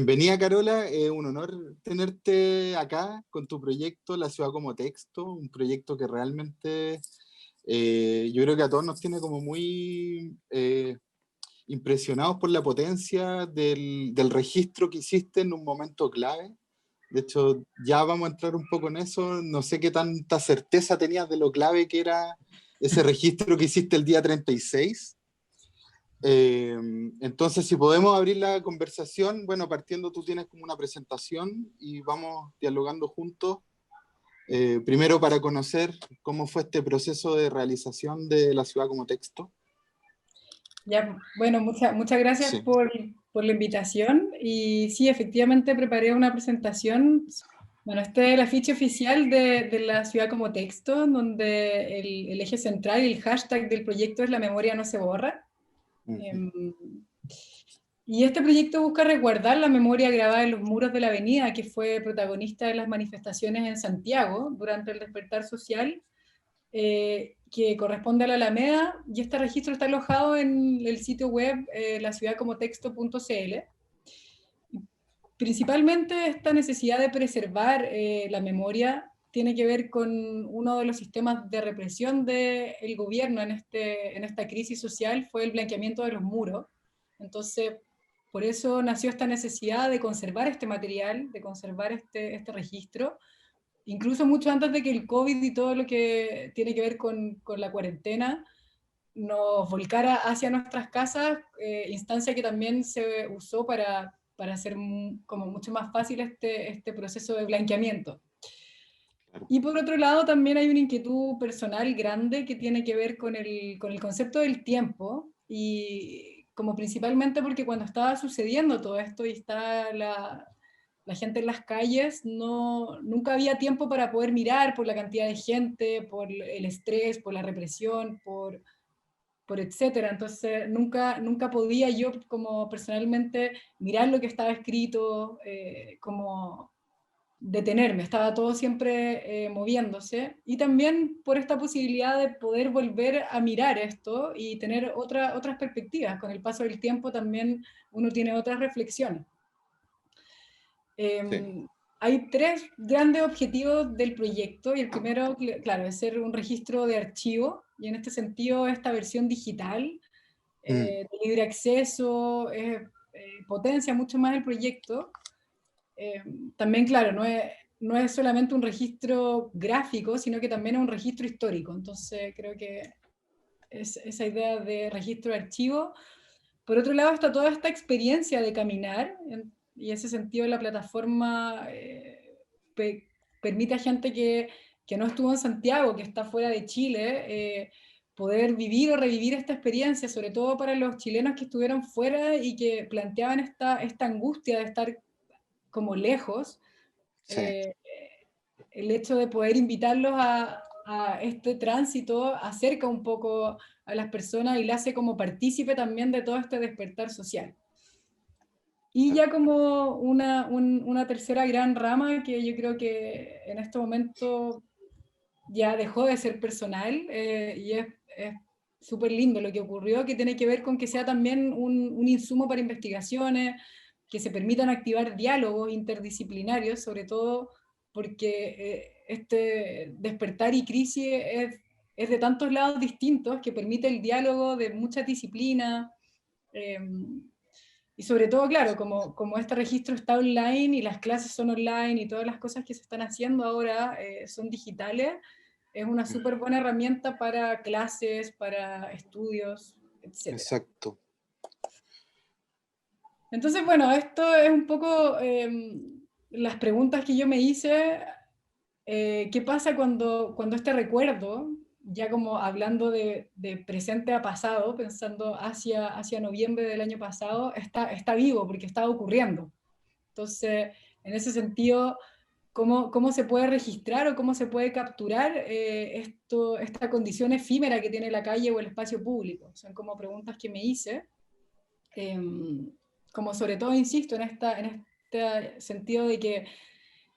Bienvenida, Carola. Es un honor tenerte acá con tu proyecto La Ciudad como Texto, un proyecto que realmente yo creo que a todos nos tiene como muy impresionados por la potencia del registro que hiciste en un momento clave. De hecho, ya vamos a entrar un poco en eso. No sé qué tanta certeza tenías de lo clave que era ese registro que hiciste el día 36. Entonces, si podemos abrir la conversación, bueno, partiendo tú tienes como una presentación y vamos dialogando juntos. Primero para conocer cómo fue este proceso de realización de La Ciudad como Texto. Ya, bueno, muchas gracias Sí. por la invitación. Y sí, efectivamente preparé una presentación. Bueno, este es el afiche oficial de La Ciudad como Texto, donde el eje central y el hashtag del proyecto es "La memoria no se borra". Uh-huh. Y este proyecto busca resguardar la memoria grabada en los muros de la avenida, que fue protagonista de las manifestaciones en Santiago durante el despertar social, que corresponde a la Alameda, y este registro está alojado en el sitio web laciudadcomotexto.cl. Principalmente esta necesidad de preservar la memoria tiene que ver con uno de los sistemas de represión del gobierno en esta crisis social, fue el blanqueamiento de los muros. Entonces, por eso nació esta necesidad de conservar este material, de conservar este registro, incluso mucho antes de que el COVID y todo lo que tiene que ver con la cuarentena nos volcara hacia nuestras casas, instancia que también se usó para hacer como mucho más fácil este proceso de blanqueamiento. Y por otro lado también hay una inquietud personal grande que tiene que ver con el concepto del tiempo, y como principalmente porque cuando estaba sucediendo todo esto y está la gente en las calles, nunca había tiempo para poder mirar por la cantidad de gente, por el estrés, por la represión, por etcétera. Entonces nunca podía yo como personalmente mirar lo que estaba escrito, como detenerme, estaba todo siempre moviéndose, y también por esta posibilidad de poder volver a mirar esto y tener otras perspectivas. Con el paso del tiempo también uno tiene otras reflexiones. Sí. Hay tres grandes objetivos del proyecto, y el primero, claro, es ser un registro de archivo, y en este sentido esta versión digital de libre acceso potencia mucho más el proyecto. También, claro, no es solamente un registro gráfico, sino que también es un registro histórico. Entonces creo que es esa idea de registro de archivo. Por otro lado está toda esta experiencia de caminar, y en ese sentido la plataforma permite a gente que no estuvo en Santiago, que está fuera de Chile, poder vivir o revivir esta experiencia, sobre todo para los chilenos que estuvieron fuera y que planteaban esta angustia de estar como lejos. Sí. El hecho de poder invitarlos a este tránsito acerca un poco a las personas y la hace como partícipe también de todo este despertar social. Y ya como una tercera gran rama que yo creo que en este momento ya dejó de ser personal, y es súper lindo lo que ocurrió, que tiene que ver con que sea también un insumo para investigaciones, que se permitan activar diálogos interdisciplinarios, sobre todo porque este despertar y crisis es de tantos lados distintos, que permite el diálogo de muchas disciplinas. eh, y sobre todo, claro, como este registro está online y las clases son online y todas las cosas que se están haciendo ahora son digitales, es una súper buena herramienta para clases, para estudios, etc. Exacto. Entonces, bueno, esto es un poco las preguntas que yo me hice. ¿Qué pasa cuando este recuerdo, ya como hablando de presente a pasado, pensando hacia noviembre del año pasado, está vivo porque está ocurriendo? Entonces, en ese sentido, ¿cómo se puede registrar o cómo se puede capturar esta condición efímera que tiene la calle o el espacio público? Son como preguntas que me hice, eh, como sobre todo, insisto, en este sentido de que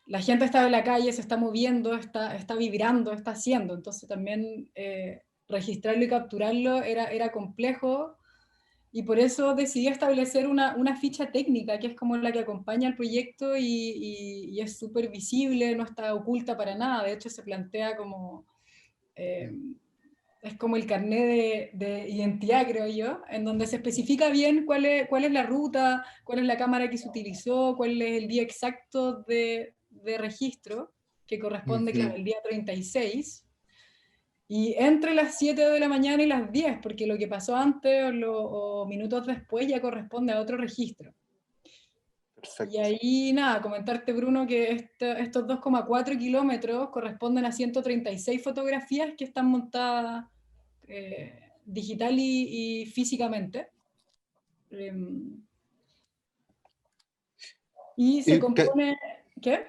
la gente está en la calle, se está moviendo, está vibrando, está haciendo. Entonces también registrarlo y capturarlo era complejo. y por eso decidí establecer una ficha técnica, que es como la que acompaña al proyecto y es súper visible, no está oculta para nada, de hecho se plantea como, es como el carnet de identidad, creo yo, en donde se especifica bien cuál es la ruta, cuál es la cámara que se utilizó, cuál es el día exacto de registro, que corresponde, claro, Ujú. al día 36, y entre las 7 de la mañana y las 10, porque lo que pasó antes o minutos después ya corresponde a otro registro. Y Perfecto. ahí, nada, comentarte, Bruno, que estos 2,4 kilómetros corresponden a 136 fotografías que están montadas digital y físicamente. Eh, y se Y que- compone... ¿Qué?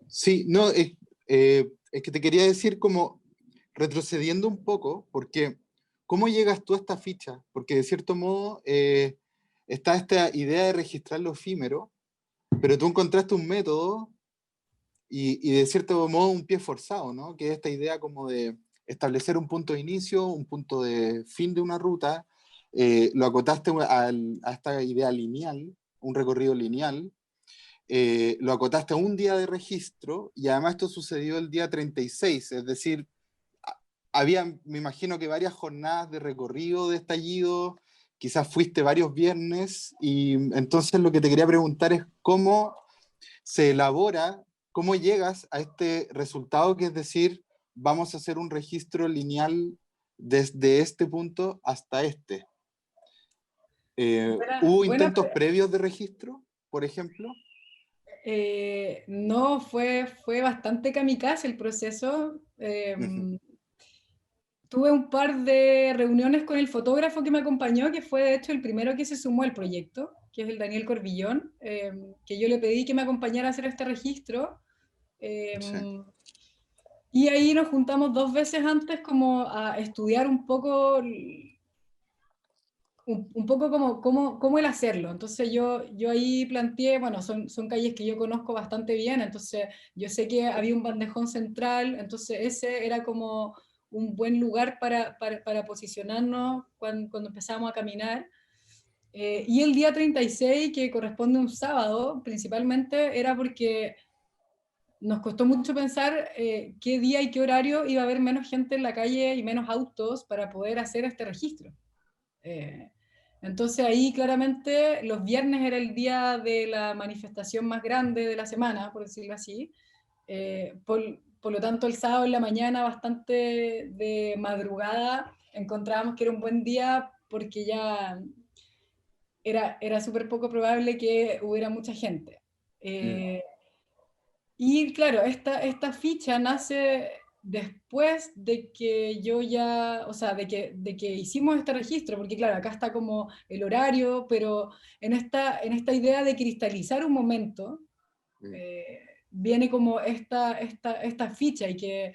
sí, no, es que te quería decir como retrocediendo un poco, porque ¿cómo llegas tú a esta ficha? Porque de cierto modo está esta idea de registrar lo efímero, pero tú encontraste un método y de cierto modo un pie forzado, ¿no? Que es esta idea como de establecer un punto de inicio, un punto de fin de una ruta, lo acotaste a esta idea lineal, un recorrido lineal, lo acotaste a un día de registro y además esto sucedió el día 36, es decir, había, me imagino que varias jornadas de recorrido, de estallido, quizás fuiste varios viernes y entonces lo que te quería preguntar es cómo se elabora, cómo llegas a este resultado, que es decir, vamos a hacer un registro lineal desde este punto hasta este. ¿Hubo Buena, intentos previos de registro, por ejemplo? no, fue bastante kamikaze el proceso. Ujú. Tuve un par de reuniones con el fotógrafo que me acompañó, que fue de hecho el primero que se sumó al proyecto, que es el Daniel Corbillón, que yo le pedí que me acompañara a hacer este registro. eh, Sí. y ahí nos juntamos 2 veces antes como a estudiar un poco, un poco cómo el hacerlo. Entonces yo ahí planteé, bueno, son calles que yo conozco bastante bien, entonces yo sé que había un bandejón central, entonces ese era como un buen lugar para posicionarnos cuando empezamos a caminar. Y el día 36, que corresponde a un sábado, principalmente era porque nos costó mucho pensar qué día y qué horario iba a haber menos gente en la calle y menos autos para poder hacer este registro. Eh, entonces ahí claramente los viernes era el día de la manifestación más grande de la semana, por decirlo así. Por lo tanto, el sábado en la mañana, bastante de madrugada, encontrábamos que era un buen día porque ya era súper poco probable que hubiera mucha gente. Mm. Y claro, esta ficha nace después de que yo ya, o sea, de que hicimos este registro, porque claro, acá está como el horario, pero en esta idea de cristalizar un momento, Mm. eh, viene como esta ficha y que,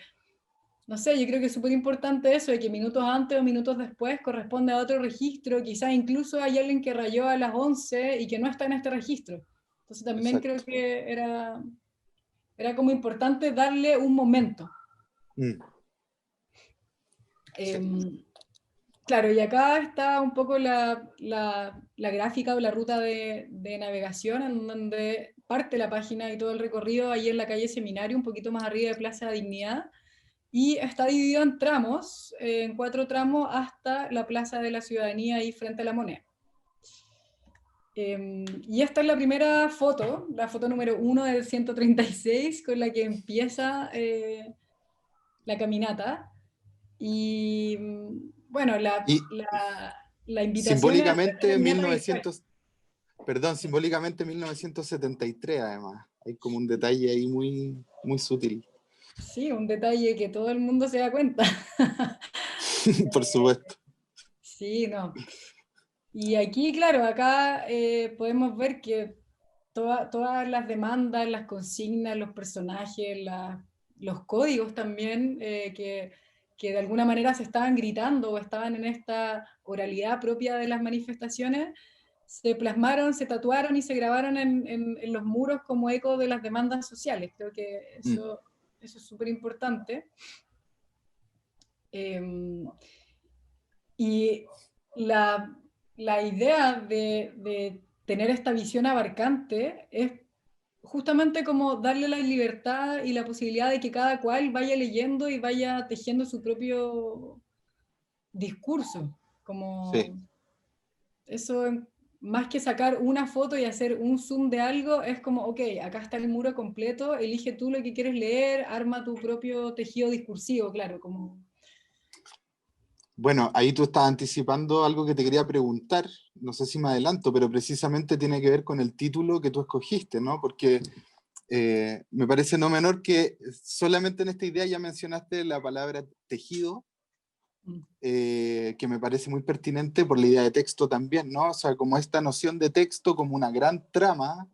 no sé, yo creo que es súper importante eso, de que minutos antes o minutos después corresponde a otro registro, quizás incluso hay alguien que rayó a las 11 y que no está en este registro. Entonces también creo Exacto. que era como importante darle un momento. Mm. Sí. Claro, y acá está un poco la gráfica o la ruta de navegación, en donde parte la página y todo el recorrido ahí en la calle Seminario, un poquito más arriba de Plaza Dignidad, y está dividido en tramos, en 4 tramos hasta la Plaza de la Ciudadanía ahí frente a la Moneda. Y esta es la primera foto, la foto número 1 del 136, con la que empieza la caminata. Y bueno, Y la invitación es hacer la simbólicamente caminata virtual. 1900, perdón, simbólicamente 1973 además. Hay como un detalle ahí muy, muy sutil, Sí, un detalle que todo el mundo se da cuenta. por supuesto. Sí, no. Y aquí, claro, acá podemos ver que todas las demandas, las consignas, los personajes, los códigos también, que de alguna manera se estaban gritando o estaban en esta oralidad propia de las manifestaciones, se plasmaron, se tatuaron y se grabaron en los muros como eco de las demandas sociales. Creo que Mm. eso es súper importante. Eh, y la, la idea de tener esta visión abarcante es justamente como darle la libertad y la posibilidad de que cada cual vaya leyendo y vaya tejiendo su propio discurso. Sí. Como eso, más que sacar una foto y hacer un zoom de algo, es como, ok, acá está el muro completo, elige tú lo que quieres leer, arma tu propio tejido discursivo, claro, como... Bueno, ahí tú estás anticipando algo que te quería preguntar, no sé si me adelanto, pero precisamente tiene que ver con el título que tú escogiste, ¿no? Porque me parece no menor que solamente en esta idea ya mencionaste la palabra tejido, que me parece muy pertinente por la idea de texto también, ¿no? O sea, como esta noción de texto como una gran trama,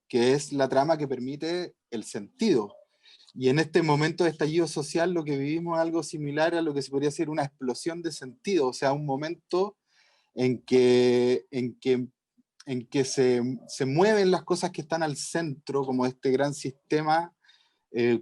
que es la trama que permite el sentido. Y en este momento de estallido social lo que vivimos es algo similar a lo que se podría decir una explosión de sentido, o sea, un momento en que, en que, en que se mueven las cosas que están al centro, como este gran sistema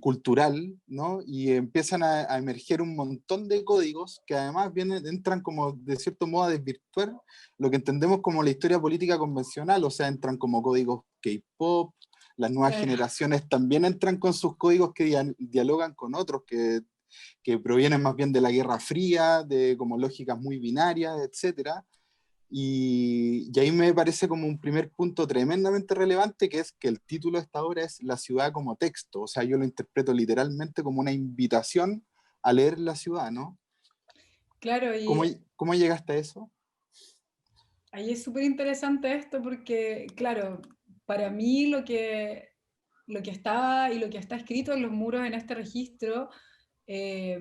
cultural, ¿no? Y empiezan a emerger un montón de códigos que además entran como de cierto modo a desvirtuar lo que entendemos como la historia política convencional, o sea, entran como códigos K-pop, las nuevas Claro. generaciones también entran con sus códigos que dialogan con otros, que provienen más bien de la Guerra Fría, de como lógicas muy binarias, etcétera. Y ahí me parece como un primer punto tremendamente relevante, que es que el título de esta obra es La ciudad como texto. O sea, yo lo interpreto literalmente como una invitación a leer la ciudad, ¿no? Claro, ¿Cómo, y cómo llegaste a eso? ahí es súper interesante esto porque, claro, para mí lo que estaba y lo que está escrito en los muros en este registro eh,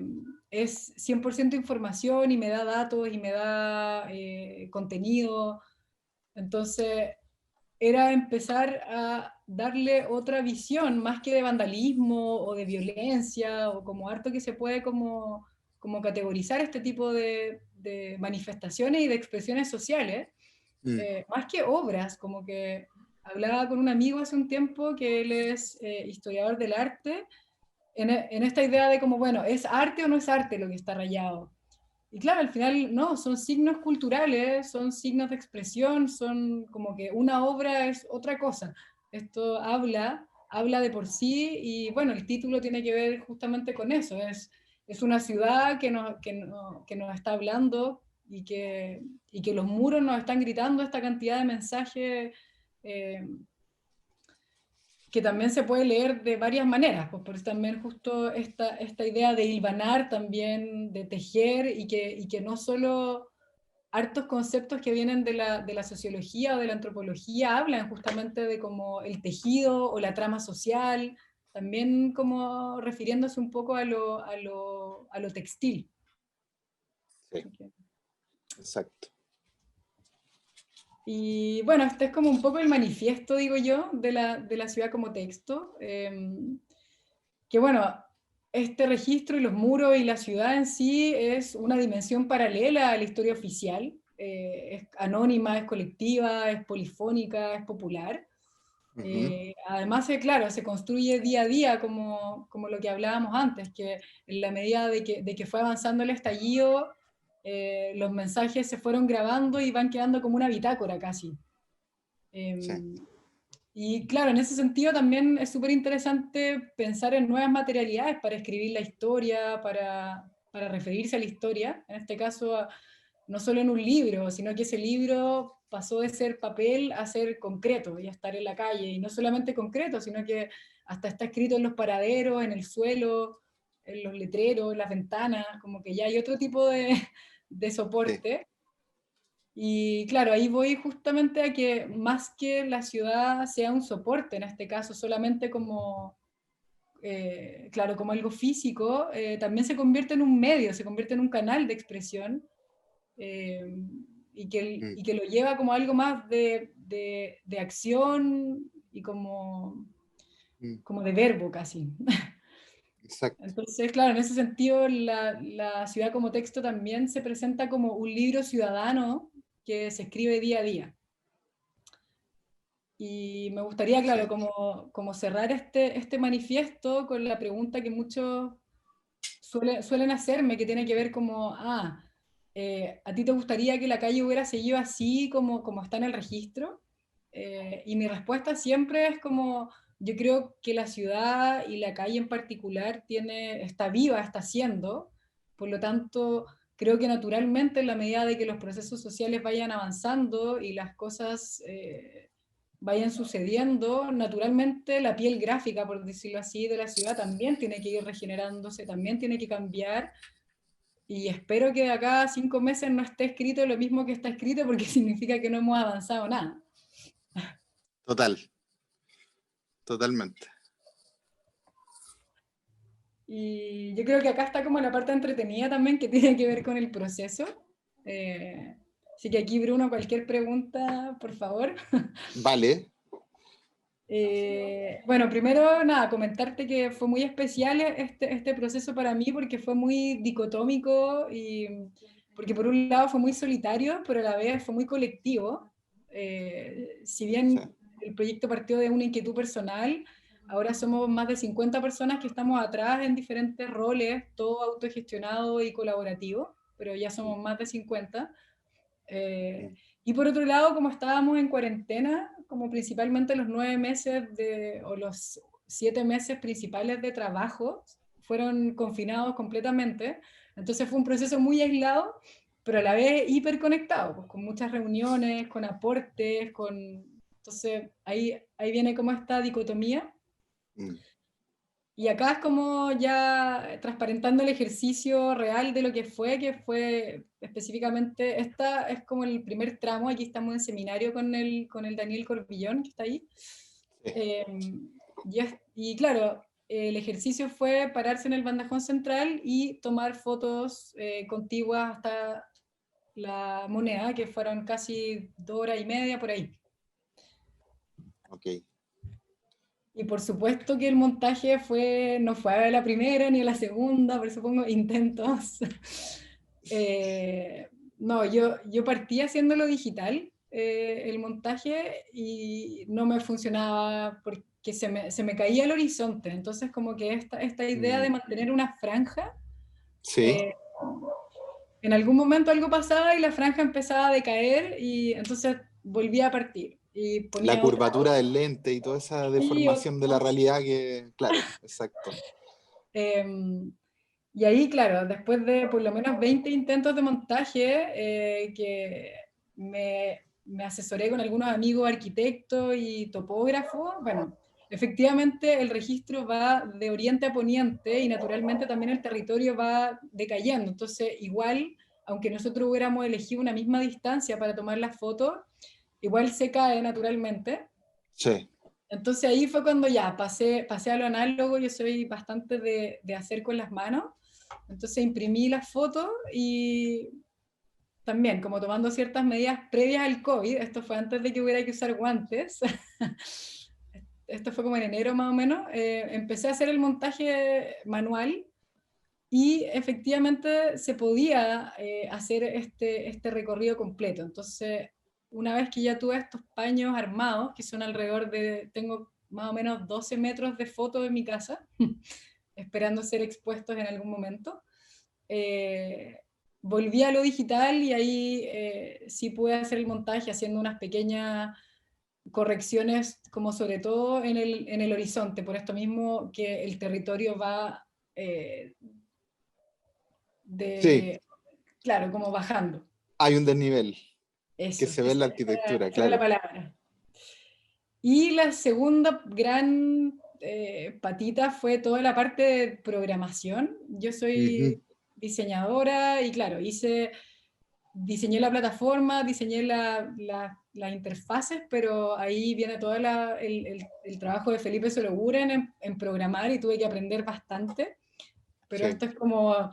es 100% información y me da datos y me da contenido. Entonces, era empezar a darle otra visión, más que de vandalismo o de violencia, o como harto que se puede como categorizar este tipo de manifestaciones y de expresiones sociales, Mm, más que obras, como que hablaba con un amigo hace un tiempo que él es historiador del arte, en esta idea de como, bueno, ¿es arte o no es arte lo que está rayado? Y claro, al final no, son signos culturales, son signos de expresión, son como que una obra es otra cosa. Esto habla de por sí y bueno, el título tiene que ver justamente con eso. Es una ciudad que nos está hablando y que los muros nos están gritando esta cantidad de mensajes eh, que también se puede leer de varias maneras, pues por eso también justo esta idea de hilvanar también, de tejer y que no solo hartos conceptos que vienen de la sociología o de la antropología hablan justamente de como el tejido o la trama social, también como refiriéndose un poco a lo textil. sí, exacto. Y bueno, este es como un poco el manifiesto, digo yo, de la ciudad como texto. Que bueno, este registro y los muros y la ciudad en sí es una dimensión paralela a la historia oficial. Es anónima, es colectiva, es polifónica, es popular. Ujú, Además, claro, se construye día a día, como lo que hablábamos antes, que en la medida de que fue avanzando el estallido, los mensajes se fueron grabando y van quedando como una bitácora casi. sí, Eh, y claro, en ese sentido también es súper interesante pensar en nuevas materialidades para escribir la historia, para referirse a la historia, en este caso no solo en un libro, sino que ese libro pasó de ser papel a ser concreto y a estar en la calle, y no solamente concreto, sino que hasta está escrito en los paraderos, en el suelo, en los letreros, en las ventanas, como que ya hay otro tipo de sí, soporte. Y claro, ahí voy justamente a que más que la ciudad sea un soporte, en este caso solamente como, claro, como algo físico, también se convierte en un medio, se convierte en un canal de expresión eh, mm, y que lo lleva como algo más de acción y mm, como de verbo casi. exacto. Entonces, claro, en ese sentido, la ciudad como texto también se presenta como un libro ciudadano que se escribe día a día. Y me gustaría, claro, Sí. como cerrar este manifiesto con la pregunta que muchos suelen hacerme, que tiene que ver como, ¿a ti te gustaría que la calle hubiera seguido así como está en el registro? Y mi respuesta siempre es como, yo creo que la ciudad y la calle en particular está viva, está siendo, por lo tanto, creo que naturalmente en la medida de que los procesos sociales vayan avanzando y las cosas vayan sucediendo, naturalmente la piel gráfica, por decirlo así, de la ciudad también tiene que ir regenerándose, también tiene que cambiar, y espero que de acá a 5 meses no esté escrito lo mismo que está escrito, porque significa que no hemos avanzado nada. Total, totalmente. Y yo creo que acá está como la parte entretenida también, que tiene que ver con el proceso. Así que aquí, Bruno, cualquier pregunta, por favor. Vale. Bueno, primero, nada, comentarte que fue muy especial este proceso para mí, porque fue muy dicotómico, y porque por un lado fue muy solitario, pero a la vez fue muy colectivo. Si bien Sí. el proyecto partió de una inquietud personal, ahora somos más de 50 personas que estamos atrás en diferentes roles, todo autogestionado y colaborativo, pero ya somos más de 50. Y por otro lado, como estábamos en cuarentena, como principalmente los 9 meses o los 7 meses principales de trabajo fueron confinados completamente, entonces fue un proceso muy aislado, pero a la vez hiperconectado, pues, con muchas reuniones, con aportes, entonces ahí viene como esta dicotomía. Mm. Y acá es como ya transparentando el ejercicio real de lo que fue específicamente, esta es como el primer tramo, aquí estamos en seminario con el Daniel Corbillón, que está ahí. Sí. Y claro, el ejercicio fue pararse en el bandajón central y tomar fotos contiguas hasta la moneda, que fueron casi 2 horas y media por ahí. Ok. Y por supuesto que el montaje no fue a la primera ni a la segunda, por supongo, intentos. No, yo partí haciéndolo digital, el montaje, y no me funcionaba porque se me caía el horizonte. Entonces como que esta idea de mantener una franja, Sí. eh, en algún momento algo pasaba y la franja empezaba a decaer, y entonces volvía a partir. Y La ponía otra. curvatura del lente y toda esa Sí, deformación de la realidad que, claro, exacto. Y ahí, claro, después de por lo menos 20 intentos de montaje, que me asesoré con algunos amigos arquitectos y topógrafos, bueno, efectivamente el registro va de oriente a poniente y naturalmente también el territorio va decayendo. Entonces, igual, aunque nosotros hubiéramos elegido una misma distancia para tomar las fotos, igual se cae naturalmente. Sí. Entonces ahí fue cuando ya pasé a lo análogo. Yo soy bastante de hacer con las manos. Entonces imprimí las fotos y también como tomando ciertas medidas previas al COVID. Esto fue antes de que hubiera que usar guantes. Esto fue como en enero más o menos. Empecé a hacer el montaje manual y efectivamente se podía hacer este recorrido completo. Entonces, una vez que ya tuve estos paños armados, que son tengo más o menos 12 metros de fotos en mi casa, esperando ser expuestos en algún momento, eh, volví a lo digital, y ahí sí pude hacer el montaje haciendo unas pequeñas correcciones, como sobre todo en el horizonte, por esto mismo que el territorio va eh, Sí, claro, como bajando. hay un desnivel que Eso, se ve en la arquitectura, esa era la claro. palabra. Y la segunda gran patita fue toda la parte de programación. Yo Ujú. soy diseñadora y claro, diseñé la plataforma, diseñé las interfaces, pero ahí viene todo el trabajo de Felipe Sologuren en programar, y tuve que aprender bastante. Pero Sí. esto es como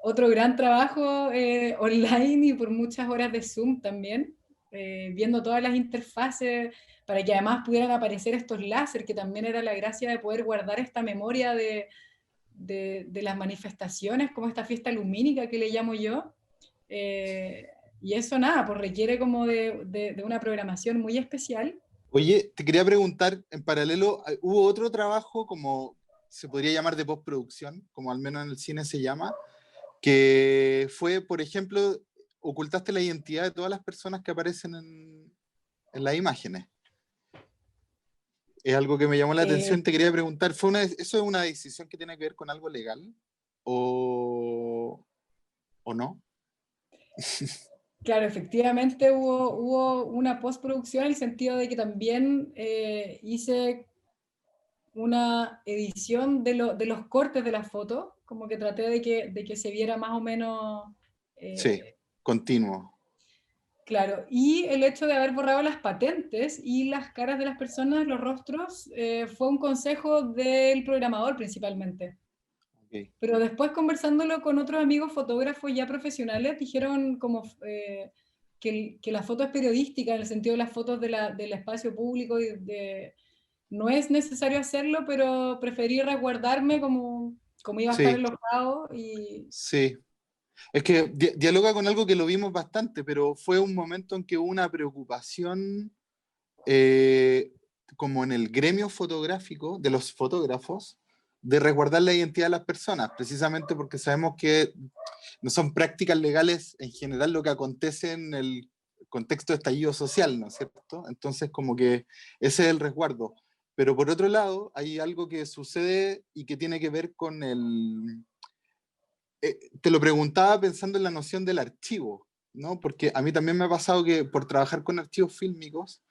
otro gran trabajo online y por muchas horas de Zoom también, viendo todas las interfaces para que además pudieran aparecer estos láser, que también era la gracia de poder guardar esta memoria de las manifestaciones, como esta fiesta lumínica que le llamo yo. Y eso nada, pues requiere como de una programación muy especial. Oye, te quería preguntar, en paralelo, ¿hubo otro trabajo como se podría llamar de postproducción, como al menos en el cine se llama, que fue, por ejemplo, ocultaste la identidad de todas las personas que aparecen en las imágenes. Es algo que me llamó la atención, te quería preguntar, ¿eso es una decisión que tiene que ver con algo legal o no? Claro, efectivamente hubo una postproducción en el sentido de que también hice una edición de los cortes de la foto, como que traté de que se viera más o menos... Sí, continuo. Claro, y el hecho de haber borrado las patentes y las caras de las personas, los rostros, fue un consejo del programador principalmente. Okay. Pero después conversándolo con otros amigos fotógrafos ya profesionales, dijeron como que la foto es periodística, en el sentido de las fotos del espacio público, no es necesario hacerlo, pero preferí resguardarme como iba a estar Sí, enojado y... sí. Es que dialoga con algo que lo vimos bastante, pero fue un momento en que hubo una preocupación eh, como en el gremio fotográfico de los fotógrafos de resguardar la identidad de las personas, precisamente porque sabemos que no son prácticas legales en general lo que acontece en el contexto de estallido social, ¿no es cierto? Entonces como que ese es el resguardo. Pero por otro lado, hay algo que sucede y que tiene que ver con te lo preguntaba pensando en la noción del archivo, ¿no? Porque a mí también me ha pasado que por trabajar con archivos fílmicos,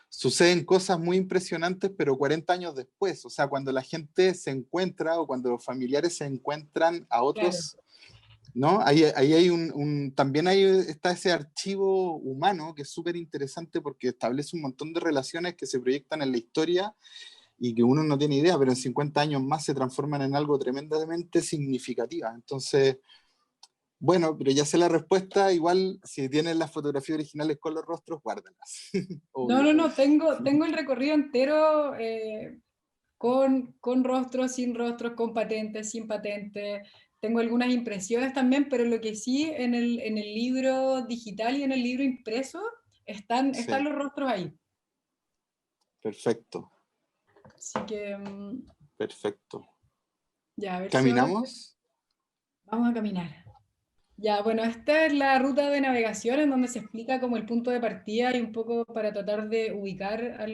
suceden cosas muy impresionantes, pero 40 años después, o sea, cuando la gente se encuentra o cuando los familiares se encuentran a Claro, otros, ¿no? Ahí hay también está ese archivo humano que es súper interesante porque establece un montón de relaciones que se proyectan en la historia y que uno no tiene idea, pero en 50 años más se transforman en algo tremendamente significativa. Entonces, bueno, pero ya sé la respuesta, igual si tienes las fotografías originales con los rostros, guárdalas. no, Obvio. no, no, tengo el recorrido entero con rostros, sin rostros, con patentes, sin patentes. Tengo algunas impresiones también, pero lo que sí en el libro digital y en el libro impreso están Sí, los rostros ahí. perfecto, Así que perfecto. ya, a ver si ahora ¿Caminamos? vamos a caminar. Ya, bueno, esta es la ruta de navegación en donde se explica como el punto de partida y un poco para tratar de ubicar a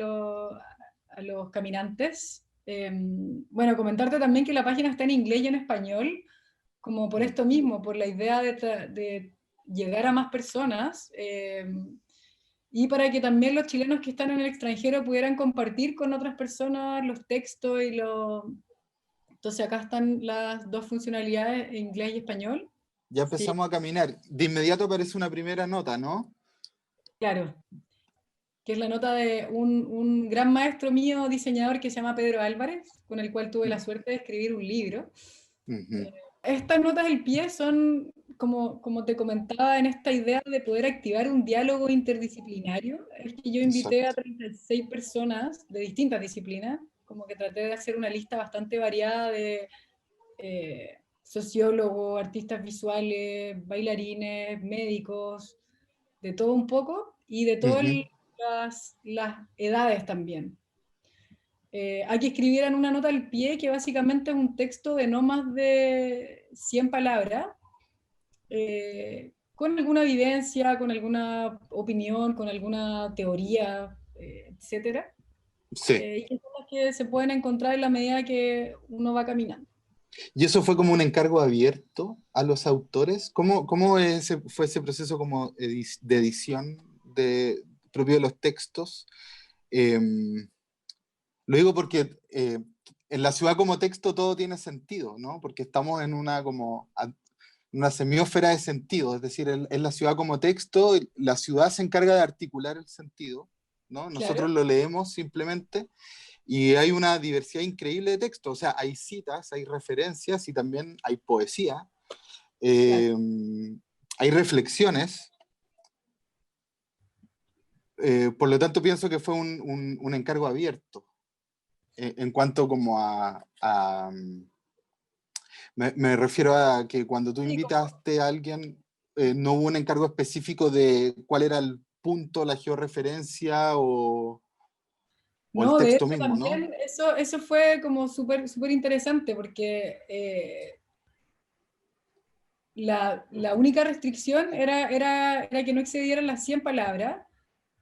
los caminantes. Bueno, comentarte también que la página está en inglés y en español, como por Mm. esto mismo, por la idea de llegar a más personas y para que también los chilenos que están en el extranjero pudieran compartir con otras personas los textos y los... Entonces acá están las dos funcionalidades, inglés y español. Ya Sí, empezamos a caminar. De inmediato aparece una primera nota, ¿no? claro, que es la nota de un gran maestro mío, diseñador, que se llama Pedro Álvarez, con el cual tuve la suerte de escribir un libro. Ujú. Estas notas del pie son, como te comentaba, en esta idea de poder activar un diálogo interdisciplinario. Es que yo invité a Exacto. 36 personas de distintas disciplinas, como que traté de hacer una lista bastante variada de sociólogos, artistas visuales, bailarines, médicos, de todo un poco y de todas Ujú. las edades también. Hay que escribir en una nota al pie que básicamente es un texto de no más de 100 palabras, con alguna evidencia, con alguna opinión, con alguna teoría, etcétera, Sí. y que son las que se pueden encontrar en la medida que uno va caminando. ¿Y eso fue como un encargo abierto a los autores? ¿Cómo fue ese proceso como de edición propio de los textos? Eh, lo digo porque en la ciudad como texto todo tiene sentido, ¿no? Porque estamos en una semiósfera de sentido, es decir, en la ciudad como texto, la ciudad se encarga de articular el sentido, ¿no? Nosotros Claro, lo leemos simplemente y hay una diversidad increíble de textos, o sea, hay citas, hay referencias y también hay poesía, claro. eh, hay reflexiones, por lo tanto pienso que fue un encargo abierto en cuanto como me refiero a que cuando tú Sí, como, invitaste a alguien, no hubo un encargo específico de cuál era el punto, la georreferencia o el no, de texto hecho mismo, ¿no? también eso fue como súper súper interesante porque la única restricción era que no excedieran las 100 palabras,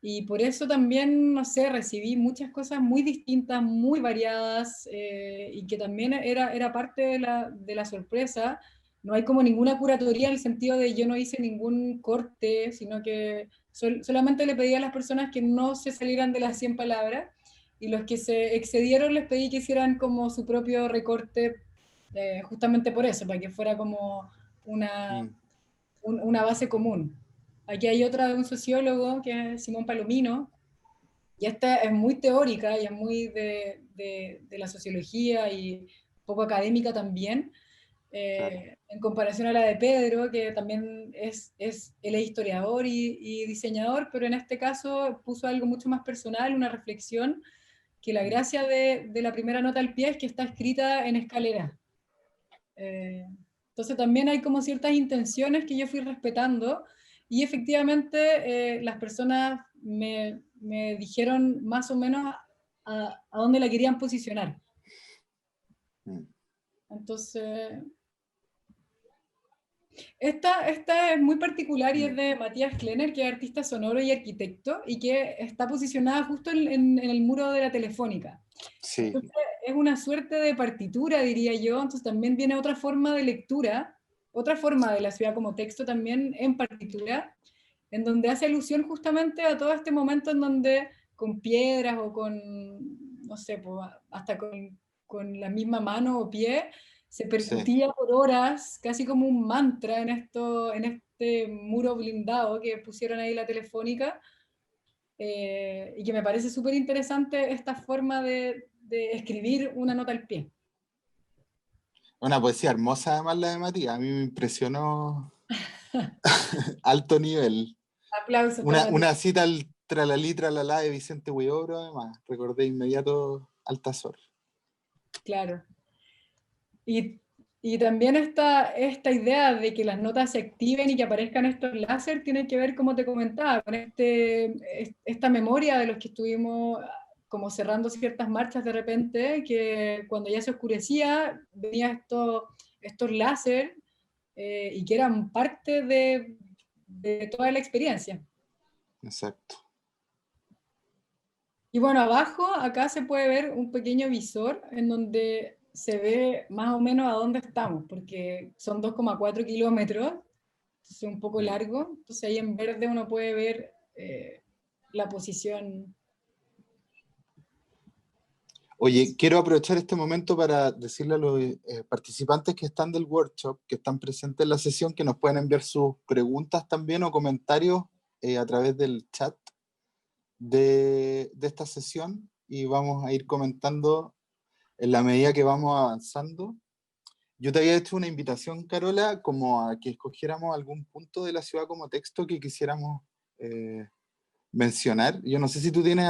y por eso también, no sé, recibí muchas cosas muy distintas, muy variadas, y que también era parte de la sorpresa. No hay como ninguna curatoría en el sentido de yo no hice ningún corte, sino que solamente le pedí a las personas que no se salieran de las 100 palabras, y los que se excedieron les pedí que hicieran como su propio recorte, justamente por eso, para que fuera como una, Mm, una base común. Aquí hay otra de un sociólogo, que es Simón Palomino, y esta es muy teórica y es muy de la sociología y un poco académica también, claro. en comparación a la de Pedro, que también él es historiador y diseñador, pero en este caso puso algo mucho más personal, una reflexión, que la Mm. gracia de la primera nota al pie es que está escrita en escalera. Eh, entonces también hay como ciertas intenciones que yo fui respetando, y efectivamente las personas me dijeron más o menos a dónde la querían posicionar. Mm. Entonces, esta es muy particular y es Mm. de Matías Klenner, que es artista sonoro y arquitecto, y que está posicionada justo en el muro de la Telefónica. Sí, Entonces, es una suerte de partitura, diría yo. Entonces también viene otra forma de lectura, otra forma de la ciudad como texto también en partitura, en donde hace alusión justamente a todo este momento en donde con piedras o con, no sé, pues, hasta con la misma mano o pie, se sí. percutía por horas, casi como un mantra en este muro blindado que pusieron ahí la Telefónica, y que me parece súper interesante esta forma de escribir una nota al pie. Una poesía hermosa además la de Matías. A mí me impresionó alto nivel. Aplausos para Matías. Una cita al tralalí, tralala de Vicente Huidobro, además. Recordé inmediato Altazor. Claro. Y, y también esta idea de que las notas se activen y que aparezcan estos láser tiene que ver, como te comentaba, con esta memoria de los que estuvimos como cerrando ciertas marchas de repente, que cuando ya se oscurecía, venía estos láser, y que eran parte de toda la experiencia. Exacto. Y bueno, abajo acá se puede ver un pequeño visor en donde se ve más o menos a dónde estamos, porque son 2,4 kilómetros, entonces un poco Mm. largo. Entonces ahí en verde uno puede ver la posición. Oye, quiero aprovechar este momento para decirle a los participantes que están del workshop, que están presentes en la sesión, que nos pueden enviar sus preguntas también o comentarios a través del chat de esta sesión, y vamos a ir comentando en la medida que vamos avanzando. Yo te había hecho una invitación, Carola, como a que escogiéramos algún punto de la ciudad como texto que quisiéramos eh, mencionar. Yo no sé si tú tienes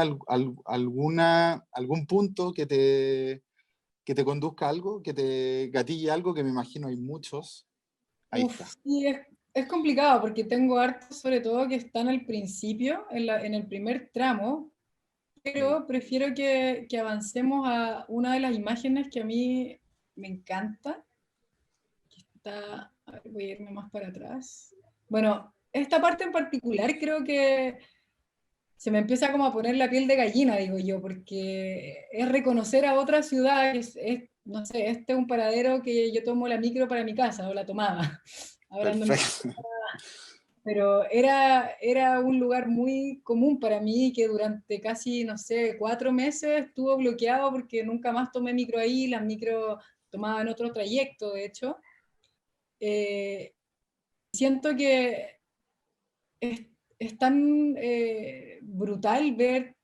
algún punto que te conduzca a algo, que te gatille algo, que me imagino hay muchos. Ahí Uf, está. sí, es complicado porque tengo hartos, sobre todo, que están al principio, en el primer tramo, Mm. pero prefiero que avancemos a una de las imágenes que a mí me encanta. A ver, voy a irme más para atrás. Bueno, esta parte en particular creo que se me empieza como a poner la piel de gallina, digo yo, porque es reconocer a otra ciudad, no sé, este es un paradero que yo tomo la micro para mi casa, o la tomaba, ahora ando en bicicleta, Perfecto. pero era un lugar muy común para mí, que durante casi, no sé, 4 meses estuvo bloqueado porque nunca más tomé micro ahí, las micro tomaban otro trayecto, de hecho. Eh, Siento que es, es tan brutal ver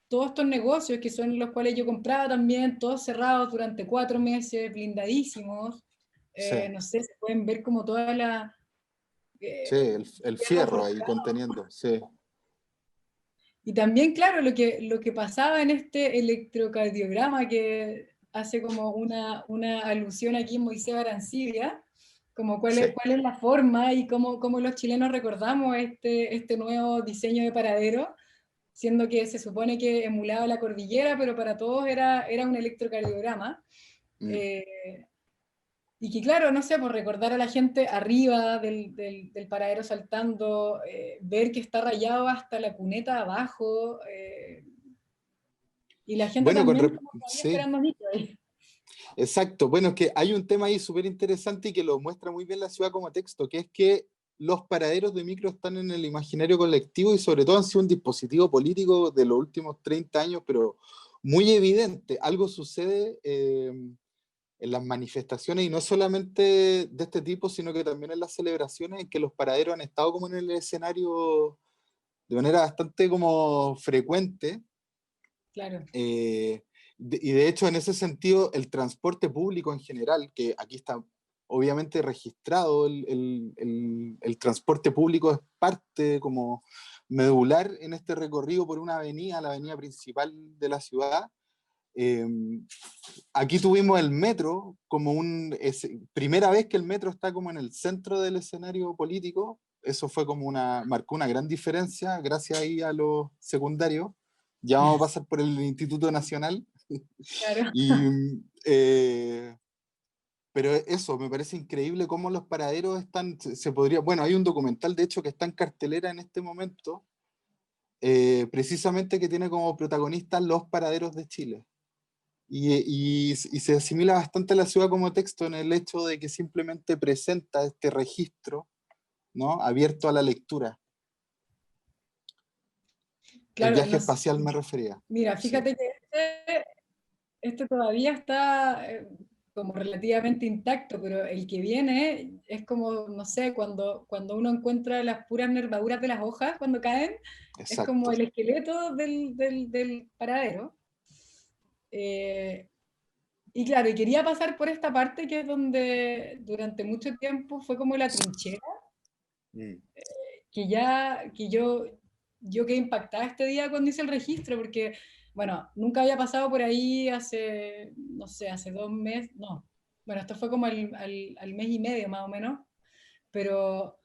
todos estos negocios que son los cuales yo compraba también, todos cerrados durante 4 meses, blindadísimos. Sí, No sé, se pueden ver como toda sí, eh, el hierro fierro ahí forjado. conteniendo, sí. Y también, claro, lo que pasaba en este electrocardiograma, que hace como una alusión aquí en Moisés Arancibia, como cuál Sí. es, cuál es la forma y cómo los chilenos recordamos este nuevo diseño de paradero, siendo que se supone que emulaba la cordillera, pero para todos era un electrocardiograma. Mm. Eh, Y que claro, no sé, por recordar a la gente arriba del paradero saltando, ver que está rayado hasta la cuneta abajo, y la gente Bueno, también como todavía sí, esperando micro ahí. exacto. Bueno, es que hay un tema ahí súper interesante y que lo muestra muy bien la ciudad como texto, que es que los paraderos de micro están en el imaginario colectivo y sobre todo han sido un dispositivo político de los últimos 30 años, pero muy evidente. Algo sucede en las manifestaciones y no solamente de este tipo, sino que también en las celebraciones en que los paraderos han estado como en el escenario de manera bastante como frecuente. Claro, eh, y de hecho, en ese sentido, el transporte público en general, que aquí está obviamente registrado, el transporte público es parte como medular en este recorrido por una avenida, la avenida principal de la ciudad. Eh, Aquí tuvimos el metro como primera vez que el metro está como en el centro del escenario político. Eso fue como marcó una gran diferencia gracias ahí a los secundarios. Ya vamos a pasar por el Instituto Nacional. claro. Y, eh, pero eso, me parece increíble cómo los paraderos están, se podría, bueno, hay un documental de hecho que está en cartelera en este momento, precisamente que tiene como protagonistas los paraderos de Chile. Y se asimila bastante a la ciudad como texto en el hecho de que simplemente presenta este registro, ¿no? Abierto a la lectura. El Claro, viaje espacial me refería. mira, Sí, fíjate que este todavía está como relativamente intacto, pero el que viene es como, no sé, cuando uno encuentra las puras nervaduras de las hojas cuando caen, es como exacto. el esqueleto del paradero. Eh, y claro, y quería pasar por esta parte que es donde durante mucho tiempo fue como la trinchera, Mm. yo quedé impactada este día cuando hice el registro, porque, bueno, nunca había pasado por ahí hace, no sé, hace 2 meses, no, bueno, esto fue como al mes y medio más o menos, pero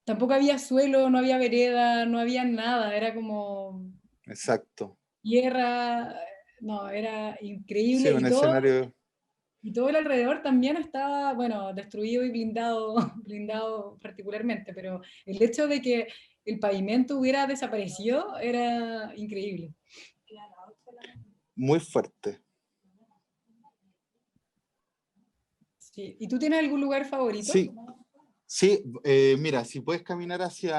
tampoco había suelo, no había vereda, no había nada, era como Exacto. tierra, no, era Sí, increíble un escenario. y todo el alrededor también estaba, bueno, destruido y blindado, blindado particularmente, pero el hecho de que el pavimento hubiera desaparecido era increíble. Muy fuerte. Sí. ¿Y tú tienes algún lugar favorito? Sí, sí, mira, si puedes caminar hacia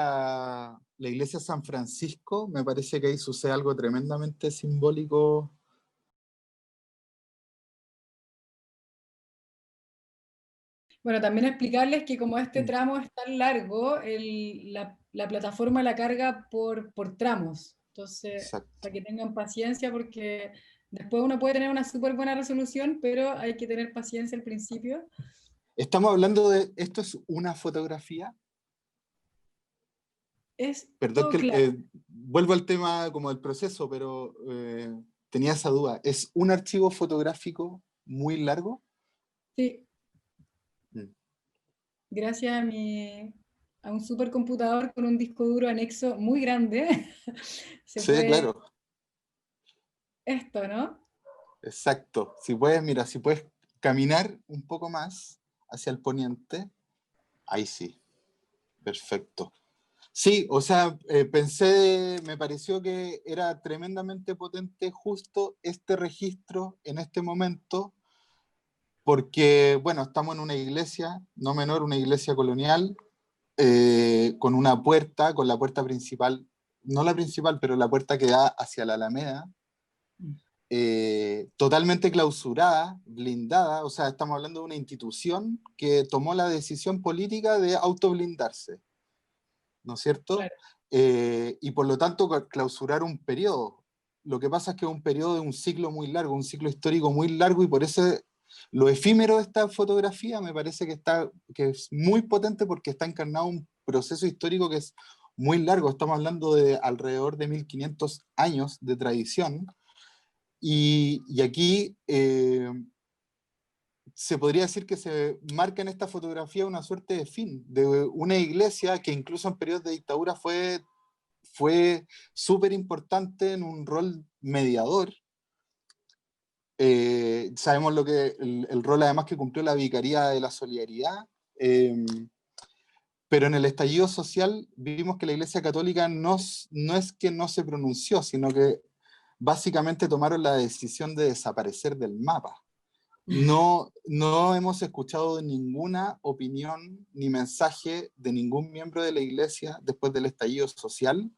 la iglesia de San Francisco, me parece que ahí sucede algo tremendamente simbólico. Bueno, también explicarles que como este Mm, tramo es tan largo, la plataforma la carga por tramos. Entonces, para exacto. que tengan paciencia porque después uno puede tener una súper buena resolución, pero hay que tener paciencia al principio. Estamos hablando de, esto es una fotografía. Es Perdón todo que claro. vuelvo al tema como del proceso, pero tenía esa duda. ¿Es un archivo fotográfico muy largo? Sí, Mm. gracias a un supercomputador con un disco duro anexo muy grande, se Sí, puede claro, esto, ¿no? exacto. Si puedes, mira, si puedes caminar un poco más hacia el poniente, ahí sí, perfecto. Sí, o sea, me pareció que era tremendamente potente justo este registro en este momento, porque, bueno, estamos en una iglesia, no menor, una iglesia colonial, con una puerta, con la puerta principal, no la principal, pero la puerta que da hacia la Alameda, totalmente clausurada, blindada, o sea, estamos hablando de una institución que tomó la decisión política de autoblindarse, ¿no es cierto? Claro. Y por lo tanto clausurar un periodo. Lo que pasa es que es un periodo de un ciclo muy largo, un ciclo histórico muy largo, y por eso lo efímero de esta fotografía me parece que es muy potente porque está encarnado un proceso histórico que es muy largo. Estamos hablando de alrededor de 1500 años de tradición. Y aquí se podría decir que se marca en esta fotografía una suerte de fin de una iglesia que incluso en periodos de dictadura fue súper importante en un rol mediador, Sabemos lo que el rol además que cumplió la Vicaría de la Solidaridad, pero en el estallido social vimos que la Iglesia Católica no es que no se pronunció, sino que básicamente tomaron la decisión de desaparecer del mapa. No hemos escuchado ninguna opinión ni mensaje de ningún miembro de la Iglesia después del estallido social.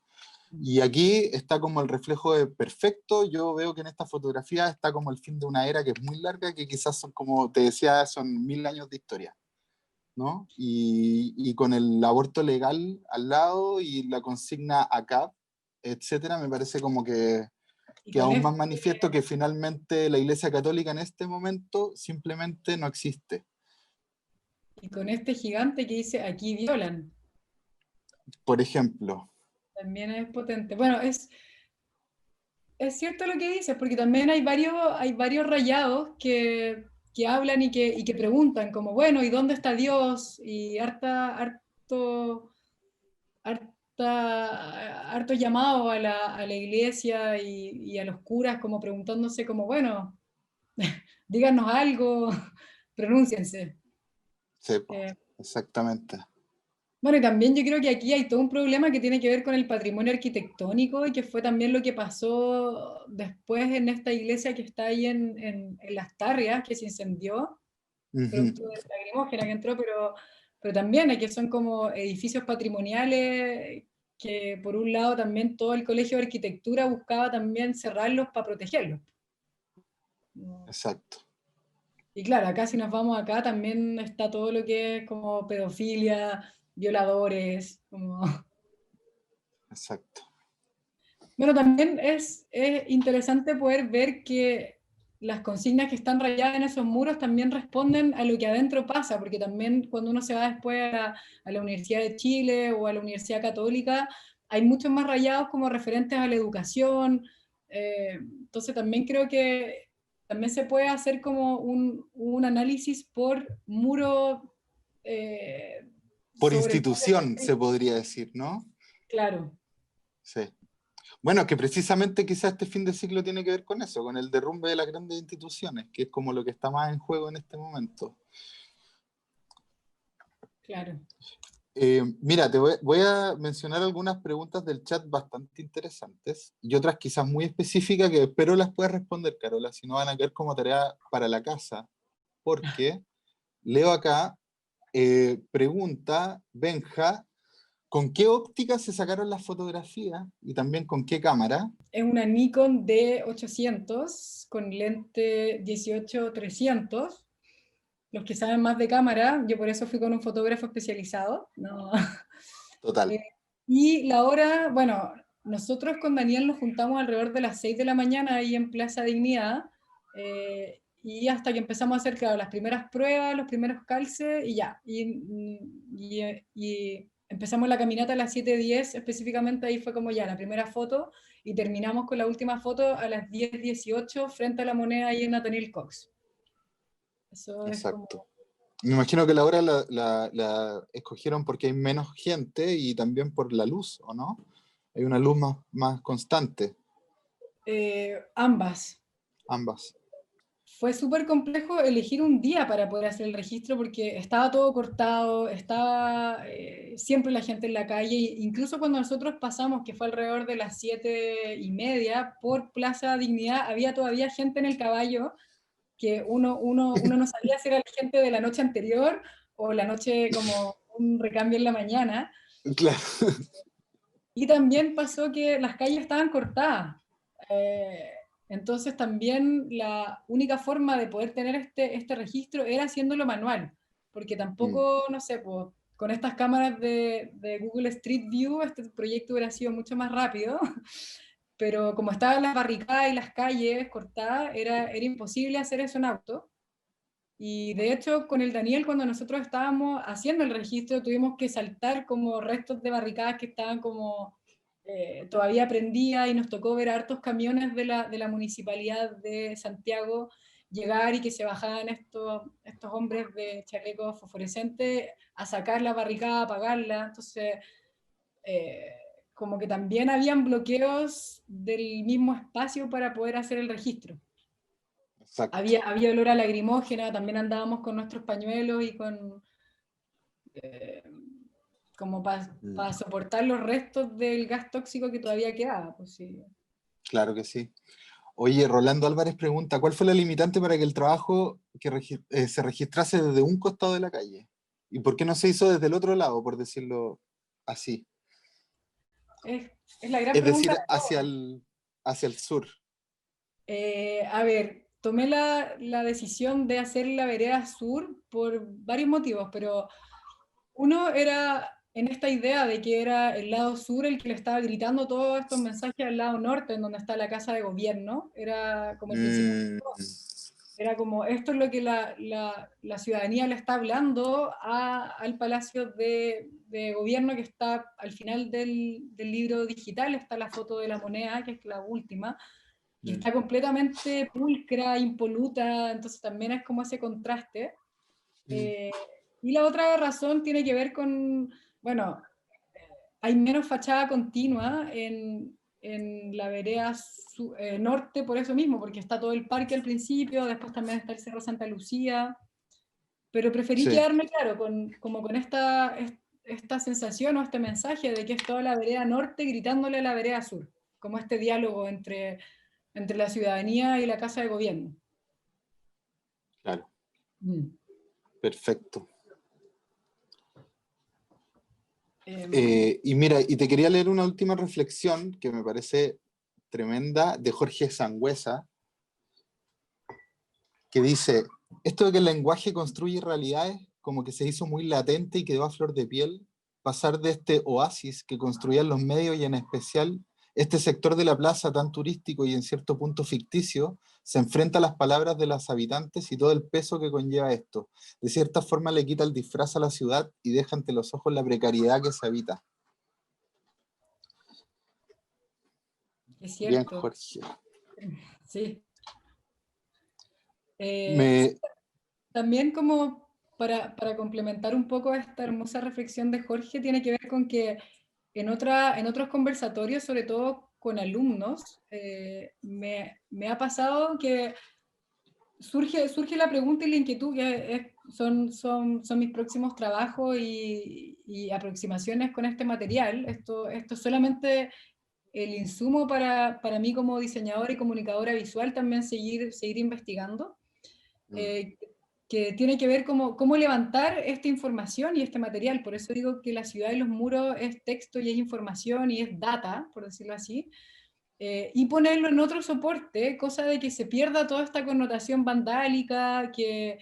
Y aquí está como el reflejo de perfecto. Yo veo que en esta fotografía está como el fin de una era que es muy larga, que quizás son, como te decía, son 1000 años de historia, ¿no? Y con el aborto legal al lado y la consigna ACAP, etcétera, me parece como Y que con aún más este, manifiesto que finalmente la Iglesia Católica en este momento simplemente no existe. y con este gigante que dice, aquí violan, Por ejemplo, también es potente. Bueno, es cierto lo que dices, porque también hay varios rayados que hablan y que preguntan, como, bueno, ¿y dónde está Dios? Y harto llamado a la iglesia y a los curas, como preguntándose, como, bueno, díganos algo, pronúnciense. sepo, Eh, exactamente. Bueno, y también yo creo que aquí hay todo un problema que tiene que ver con el patrimonio arquitectónico y que fue también lo que pasó después en esta iglesia que está ahí en Las Tarrias, que se incendió, Ujú. producto de la lacrimógena que entró, pero también que son como edificios patrimoniales que por un lado también todo el Colegio de Arquitectura buscaba también cerrarlos para protegerlos. Exacto, Y claro, acá si nos vamos acá también está todo lo que es como pedofilia, violadores, como... exacto. Bueno, también es interesante poder ver que las consignas que están rayadas en esos muros también responden a lo que adentro pasa, porque también cuando uno se va después a la Universidad de Chile o a la Universidad Católica, hay muchos más rayados como referentes a la educación. Entonces también creo que también se puede hacer como un análisis por muro Por sobre el institución, se podría decir, ¿no? claro. Sí. Bueno, que precisamente quizás este fin de ciclo tiene que ver con eso, con el derrumbe de las grandes instituciones, que es como lo que está más en juego en este momento. Claro. Mira, voy a mencionar algunas preguntas del chat bastante interesantes y otras quizás muy específicas que espero las puedas responder, Carola, si no van a quedar como tarea para la casa, porque leo acá, pregunta Benja, ¿con qué óptica se sacaron las fotografías y también con qué cámara? Es una Nikon D800 con lente 18-300. Los que saben más de cámara, yo por eso fui con un fotógrafo especializado. No. Total. Eh, y la hora, bueno, nosotros con Daniel nos juntamos alrededor de las 6 de la mañana ahí en Plaza Dignidad, y hasta que empezamos a hacer, claro, las primeras pruebas, los primeros calces, y ya. Y empezamos la caminata a las 7:10, específicamente ahí fue como ya la primera foto, y terminamos con la última foto a las 10:18 frente a la Moneda ahí en Nathaniel Cox. Eso es como... Exacto. Me imagino que la hora la escogieron porque hay menos gente y también por la luz, ¿o no? Hay una luz más constante, ambas. ambas. Fue súper complejo elegir un día para poder hacer el registro porque estaba todo cortado, estaba siempre la gente en la calle, incluso cuando nosotros pasamos, que fue alrededor de las 7:30, por Plaza Dignidad, había todavía gente en el caballo que uno no sabía si era la gente de la noche anterior o la noche como un recambio en la mañana. Claro, Y también pasó que las calles estaban cortadas. Eh, entonces también la única forma de poder tener este registro era haciéndolo manual, porque mm, tampoco, no sé, pues, con estas cámaras de Google Street View este proyecto hubiera sido mucho más rápido, pero como estaban las barricadas y las calles cortadas, era imposible hacer eso en auto. Y de hecho, con el Daniel, cuando nosotros estábamos haciendo el registro, tuvimos que saltar como restos de barricadas que estaban como todavía prendidas y nos tocó ver a hartos camiones de la municipalidad de Santiago llegar y que se bajaban estos hombres de chalecos fosforescentes a sacar la barricada, a apagarla. Entonces, eh, como que también habían bloqueos del mismo espacio para poder hacer el registro. Exacto. había olor a lagrimógena, también andábamos con nuestros pañuelos y con... como para soportar los restos del gas tóxico que todavía quedaba. Pues sí. Claro que sí. Oye, Rolando Álvarez pregunta, ¿cuál fue la limitante para que el trabajo se registrase desde un costado de la calle? ¿Y por qué no se hizo desde el otro lado, por decirlo así? Es la gran Es pregunta decir, de todos. hacia el sur. A ver, tomé la decisión de hacer la vereda sur por varios motivos, pero uno era en esta idea de que era el lado sur el que le estaba gritando todos estos mensajes al lado norte, en donde está la casa de gobierno. Era como el principio. Mm, Era como, esto es lo que la ciudadanía le está hablando al Palacio de Gobierno, que está al final del libro digital, está la foto de la moneda, que es la última, y mm, está completamente pulcra, impoluta, entonces también es como ese contraste. mm. Y la otra razón tiene que ver con, bueno, hay menos fachada continua en la vereda norte por eso mismo, porque está todo el parque al principio, después también está el Cerro Santa Lucía, pero preferí Sí, quedarme, claro, como con esta sensación o este mensaje de que es toda la vereda norte gritándole a la vereda sur, como este diálogo entre la ciudadanía y la Casa de Gobierno. claro. Mm. Perfecto. Em, Y mira, y te quería leer una última reflexión que me parece tremenda de Jorge Sangüesa, que dice, esto de que el lenguaje construye realidades como que se hizo muy latente y quedó a flor de piel, pasar de este oasis que construían los medios y en especial este sector de la plaza tan turístico y en cierto punto ficticio, se enfrenta a las palabras de los habitantes y todo el peso que conlleva esto. De cierta forma le quita el disfraz a la ciudad y deja ante los ojos la precariedad que se habita. es Bien, cierto, Jorge. sí. Sí, Me, también como para complementar un poco esta hermosa reflexión de Jorge, tiene que ver con que en otros conversatorios, sobre todo con alumnos, me ha pasado que surge la pregunta y la inquietud, que son mis próximos trabajos y aproximaciones con este material. Esto es solamente el insumo para mí como diseñadora y comunicadora visual, también seguir investigando, eh, que tiene que ver cómo levantar esta información y este material. Por eso digo que la ciudad y los muros es texto y es información y es data, por decirlo así, y ponerlo en otro soporte, cosa de que se pierda toda esta connotación vandálica, que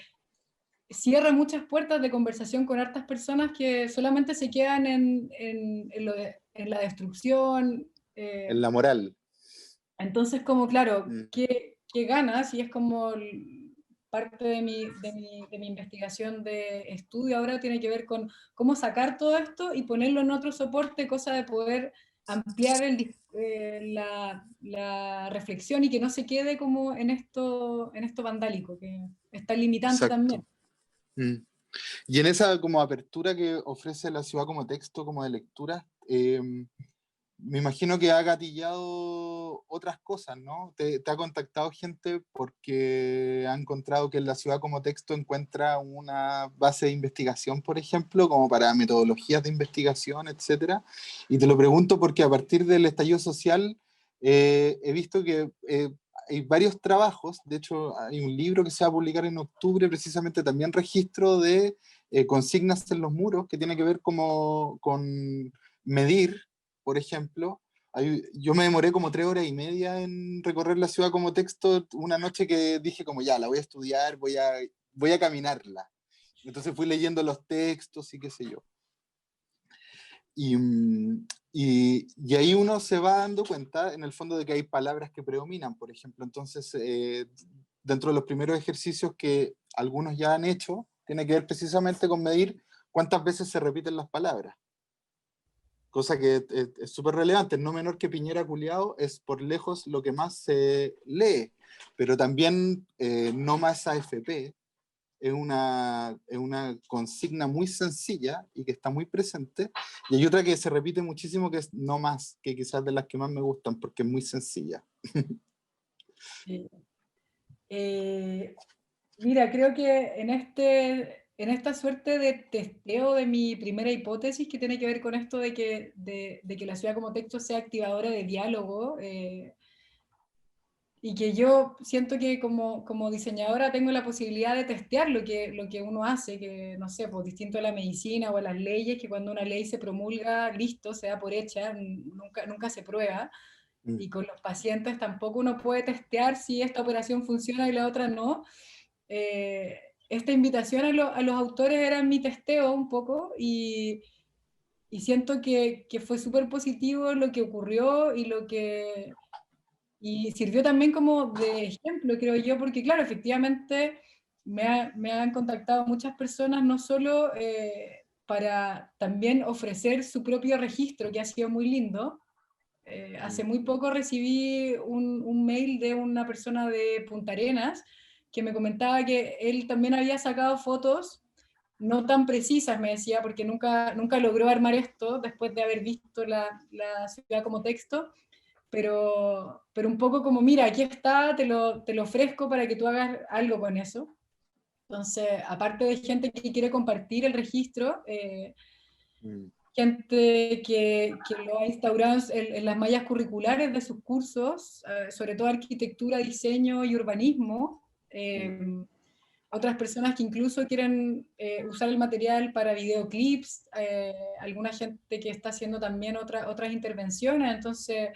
cierra muchas puertas de conversación con hartas personas que solamente se quedan en la destrucción. en la moral. Entonces, como claro, Mm, ¿qué ganas? Y es como parte de mi investigación de estudio ahora tiene que ver con cómo sacar todo esto y ponerlo en otro soporte, cosa de poder ampliar la reflexión y que no se quede como en esto vandálico, que está limitante también. exacto. Mm. Y en esa como apertura que ofrece la ciudad como texto, como de lectura, me imagino que ha gatillado otras cosas, ¿no? Te ha contactado gente porque ha encontrado que en la ciudad como texto encuentra una base de investigación, por ejemplo, como para metodologías de investigación, etcétera. Y te lo pregunto porque a partir del estallido social he visto que hay varios trabajos, de hecho hay un libro que se va a publicar en octubre, precisamente también registro de consignas en los muros, que tiene que ver como con medir, por ejemplo. Yo me demoré como 3 horas y media en recorrer la ciudad como texto una noche que dije como ya, la voy a estudiar, voy a caminarla. Entonces fui leyendo los textos y qué sé yo. Y, y ahí uno se va dando cuenta, en el fondo, de que hay palabras que predominan, por ejemplo. Entonces, dentro de los primeros ejercicios que algunos ya han hecho, tiene que ver precisamente con medir cuántas veces se repiten las palabras. Cosa que es súper relevante, no menor que Piñera culiao, es por lejos lo que más se lee, pero también no más AFP es una consigna muy sencilla y que está muy presente, y hay otra que se repite muchísimo que es no más, que quizás de las que más me gustan porque es muy sencilla. Sí. Eh, Mira, creo que en esta suerte de testeo de mi primera hipótesis, que tiene que ver con esto de que la ciudad como texto sea activadora de diálogo, y que yo siento que como diseñadora tengo la posibilidad de testear lo que uno hace, que no sé, pues distinto a la medicina o a las leyes, que cuando una ley se promulga, listo, se da por hecha, nunca se prueba. Mm, Y con los pacientes tampoco uno puede testear si esta operación funciona y la otra no. Eh, Esta invitación a los autores era mi testeo un poco y siento que fue súper positivo lo que ocurrió y sirvió también como de ejemplo, creo yo, porque claro, efectivamente me han contactado muchas personas, no solo para también ofrecer su propio registro, que ha sido muy lindo. Hace mm, muy poco recibí un mail de una persona de Punta Arenas que me comentaba que él también había sacado fotos no tan precisas, me decía, porque nunca logró armar esto después de haber visto la ciudad como texto, pero un poco como, mira, aquí está, te lo ofrezco para que tú hagas algo con eso. Entonces, aparte de gente que quiere compartir el registro, mm, gente que lo ha instaurado en las mallas curriculares de sus cursos, sobre todo arquitectura, diseño y urbanismo. mm. Otras personas que incluso quieren usar el material para videoclips, alguna gente que está haciendo también otras intervenciones. Entonces,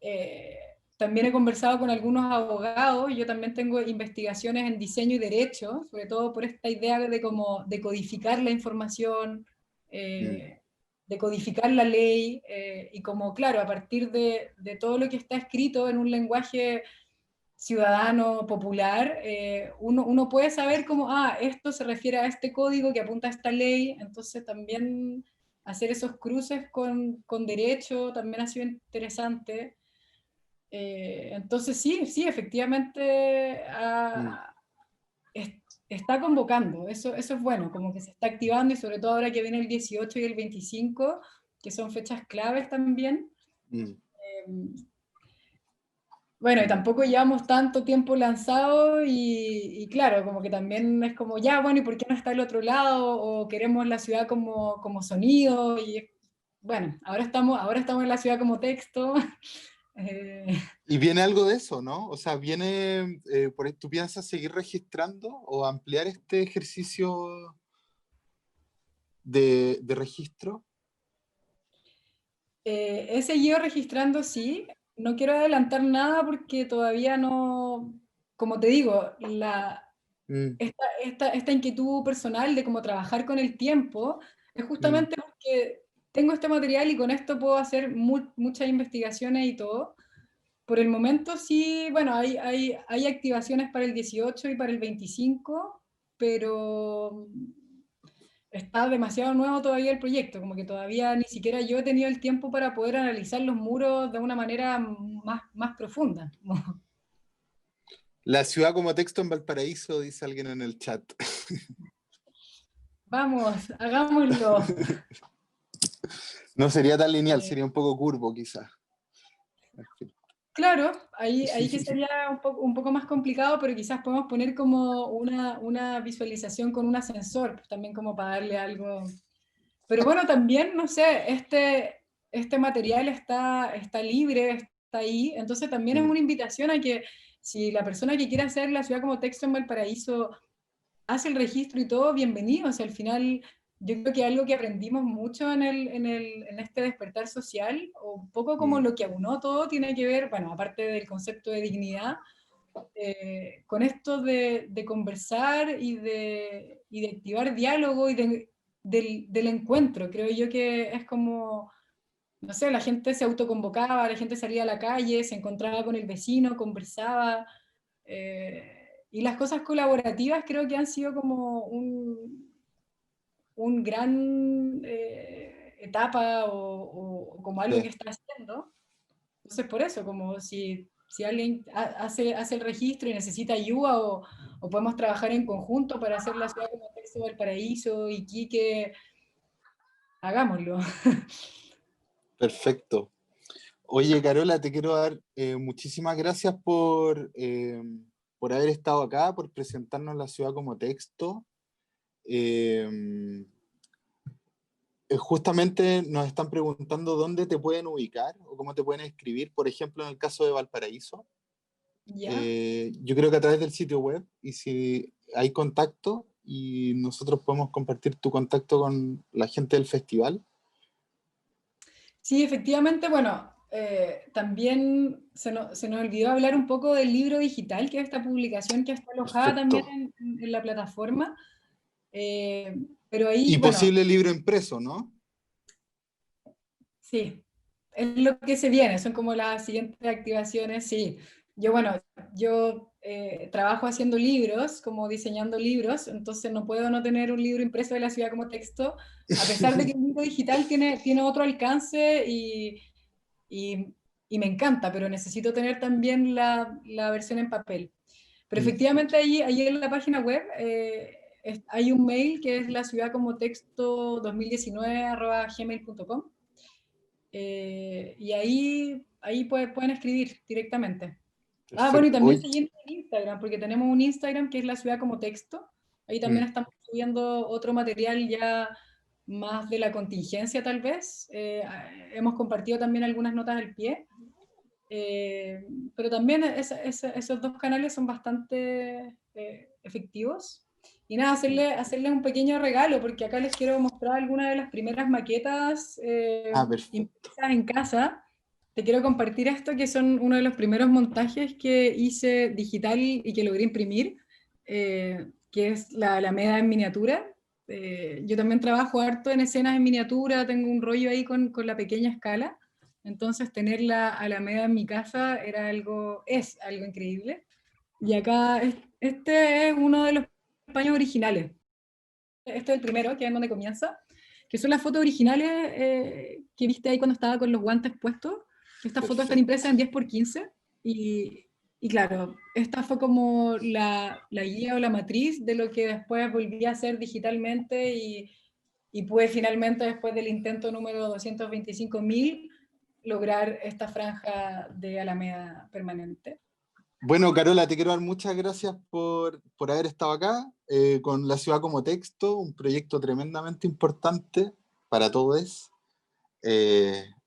eh, también he conversado con algunos abogados, yo también tengo investigaciones en diseño y derecho, sobre todo por esta idea de como de codificar la información, Mm. de codificar la ley, y como, claro, a partir de todo lo que está escrito en un lenguaje ciudadano, popular, uno puede saber cómo, esto se refiere a este código que apunta a esta ley, entonces también hacer esos cruces con derecho también ha sido interesante. Entonces sí, efectivamente Mm. está convocando, eso es bueno, como que se está activando y sobre todo ahora que viene el 18 y el 25, que son fechas claves también. Mm. Eh, bueno, y Mm. tampoco llevamos tanto tiempo lanzado y claro, como que también es como, ya, bueno, ¿y por qué no está el otro lado? O queremos la ciudad como sonido y bueno, ahora estamos en la ciudad como texto. Eh, Y viene algo de eso, ¿no? O sea, viene, por ahí, ¿tú piensas seguir registrando o ampliar este ejercicio de registro? He seguido registrando, sí. No quiero adelantar nada porque todavía no, como te digo, Mm, esta inquietud personal de cómo trabajar con el tiempo es mm, justamente porque tengo este material y con esto puedo hacer muchas investigaciones y todo. Por el momento sí, bueno, hay activaciones para el 18 y para el 25, pero está demasiado nuevo todavía el proyecto, como que todavía ni siquiera yo he tenido el tiempo para poder analizar los muros de una manera más profunda. La ciudad como texto en Valparaíso, dice alguien en el chat. Vamos, hagámoslo. No sería tan lineal, Eh, sería un poco curvo quizás. En fin. claro, ahí que sería un poco más complicado, pero quizás podemos poner como una visualización con un ascensor, pues, también como para darle algo. Pero bueno, también, no sé, este material está libre, está ahí, entonces también es Mm, una invitación a que si la persona que quiere hacer la ciudad como texto en Valparaíso hace el registro y todo, bienvenido. O sea, al final yo creo que algo que aprendimos mucho en este despertar social, o un poco como mm, lo que aunó todo, tiene que ver, bueno, aparte del concepto de dignidad, con esto de conversar y de activar diálogo y del encuentro. Creo yo que es como, no sé, la gente se autoconvocaba, la gente salía a la calle, se encontraba con el vecino, conversaba. Y las cosas colaborativas creo que han sido como un gran etapa o como algo que sí. está haciendo. Entonces, por eso, como si alguien hace el registro y necesita ayuda o podemos trabajar en conjunto para hacer la ciudad como Texto Valparaíso, Iquique, hagámoslo. Perfecto. Oye, Carola, te quiero dar muchísimas gracias por haber estado acá, por presentarnos la ciudad como texto. Justamente nos están preguntando dónde te pueden ubicar o cómo te pueden escribir, por ejemplo, en el caso de Valparaíso. ¿Ya? Yo creo que a través del sitio web, y si hay contacto, y nosotros podemos compartir tu contacto con la gente del festival. Sí, efectivamente, bueno, también se nos olvidó hablar un poco del libro digital, que es esta publicación que está alojada también Perfecto. en la plataforma. Pero ahí, Y bueno, posible libro impreso, ¿no? sí, es lo que se viene, son como las siguientes activaciones, sí. Yo, bueno, yo trabajo haciendo libros, como diseñando libros, entonces no puedo no tener un libro impreso de la ciudad como texto, a pesar de que el libro digital tiene otro alcance y, y me encanta, pero necesito tener también la versión en papel. Pero efectivamente ahí en la página web hay un mail que es la ciudad como texto 2019@gmail.com y ahí pueden escribir directamente. Ah, bueno, y Perfecto. también Oye, seguir en Instagram, porque tenemos un Instagram que es la ciudad como texto. Ahí también estamos subiendo otro material ya más de la contingencia, tal vez. Hemos compartido también algunas notas al pie. Eh, pero también esos dos canales son bastante efectivos. Y nada, hacerle un pequeño regalo, porque acá les quiero mostrar algunas de las primeras maquetas perfecto. impresas en casa. Te quiero compartir esto, que son uno de los primeros montajes que hice digital y que logré imprimir, que es la Alameda en miniatura. Yo también trabajo harto en escenas en miniatura, tengo un rollo ahí con la pequeña escala. Entonces, tener la Alameda en mi casa es algo increíble. Y acá, este es uno de los paños originales. Este es el primero, que es donde comienza, que son las fotos originales que viste ahí cuando estaba con los guantes puestos. Estas fotos están Perfecto. impresas en 10×15 y claro, esta fue como la guía o la matriz de lo que después volví a hacer digitalmente y pude finalmente, después del intento número 225.000, lograr esta franja de Alameda permanente. Bueno, Carola, te quiero dar muchas gracias por haber estado acá con la ciudad como texto, un proyecto tremendamente importante para todos.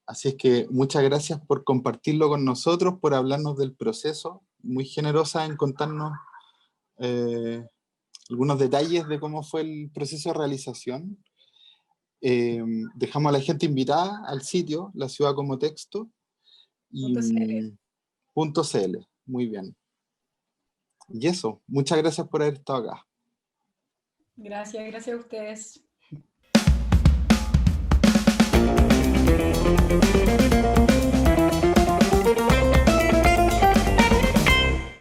Así es que muchas gracias por compartirlo con nosotros, por hablarnos del proceso, muy generosa en contarnos eh, algunos detalles de cómo fue el proceso de realización. Dejamos a la gente invitada al sitio, la ciudad como texto, y .cl. .cl. Muy bien. Y eso, muchas gracias por haber estado acá. Gracias a ustedes.